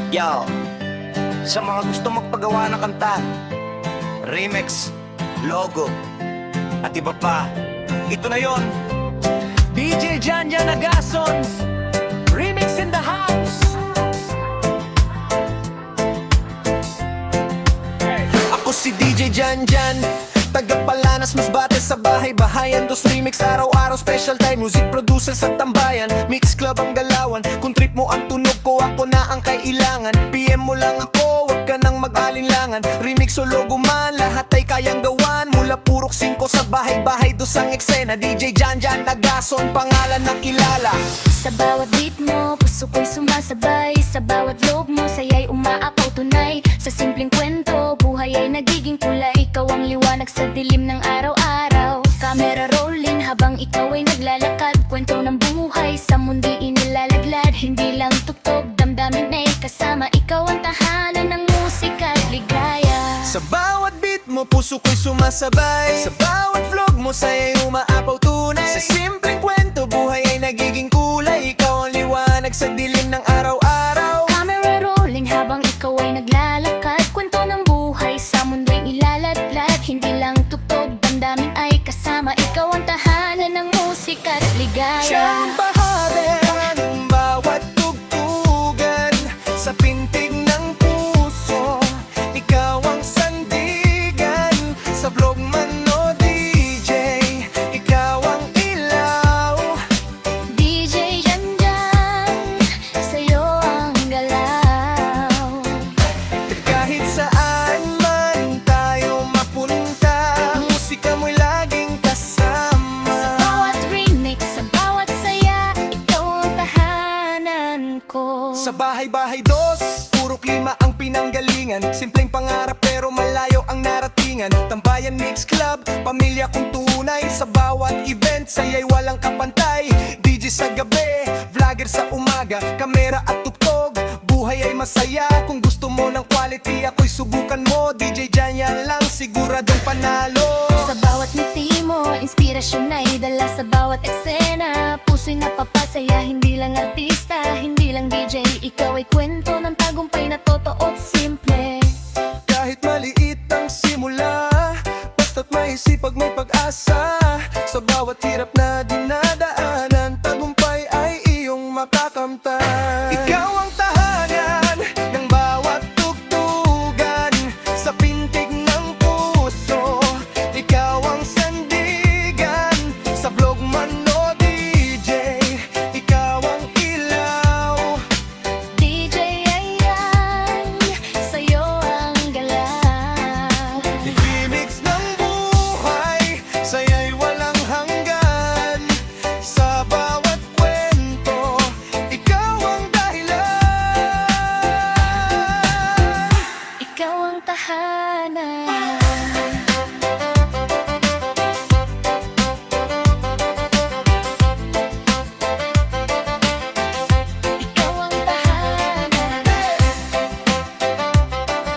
Yo, sa mga gusto magpagawa ng kanta, remix, logo, at iba pa, ito na yon. DJ Janja Nagason, remix in the house. Ako si DJ Janjan, taga-Palanas, Masbate sa bahay-bahayan. Dos remix araw-araw, special time, music producer sa tambayan. Mix club ang galawan, kung trip mo ang tunog ko, ako na ang kailangan. PM mo lang ako, wag ka nang mag-alinlangan. Remix o logo man, lahat ay kayang gawan. Mula purok 5 sa bahay-bahay, dos ang eksena. DJ Janjan Nagason, pangalan ng kilala. Sa bawat beat mo, puso ko'y sumasabay. Sa bawat loob mo, saya'y umaapaw tunay. Sa simpleng kwento, buhay ay nagiging kulay. Ikaw ang liwanag sa dilim ng araw-araw. Camera rolling habang ikaw ay naglalakad. Kwento ng buhay sa mundo'y inilalaglag. Hindi lang tugtog, damdamin ay kasama. Ikaw ang tahanan ng musika at ligaya. Sa bawat beat mo, puso ko'y sumasabay. Sa bawat vlog mo, saya'y umaapaw tunay. Sa simpleng kwento, buhay ay nagiging kulay. Ikaw ang liwanag sa dilim ng araw-araw. Camera rolling habang ikaw ay naglalakad. Kwento ng buhay sa mundo'y ilalatlag. Hindi lang tugtog, damdamin ay kasama. Ikaw ang tahanan ng musika at ligaya. Siyang bahagi ng bawat tugtugan sa pintig ng puso. Ikaw ang sandigan sa vlog man o DJ. Ikaw ang ilaw. DJ Janjan, sa'yo ang galaw. Kahit saan man tayo mapunta, musika mo'y laging kasama. Sa bawat remix, sa bawat saya, ikaw ang tahanan ko. Sa bahay-bahay dos, purok 5 ang pinanggalingan. Simpleng pangarap pero malayo ang naratingan. Tambayan mix club, pamilya kong tunay. Sa bawat event, saya'y walang kapantay. DJ sa gabi, vlogger sa umaga. Kamera at tugtog, buhay ay masaya. Kung gusto mo ng quality, ako'y subukan mo. DJ Janjan lang, siguradong panalo. Sa bawat ngiti mo, inspirasyon ay dala sa bawat eksena. Puso'y napapasaya, hindi lang artista.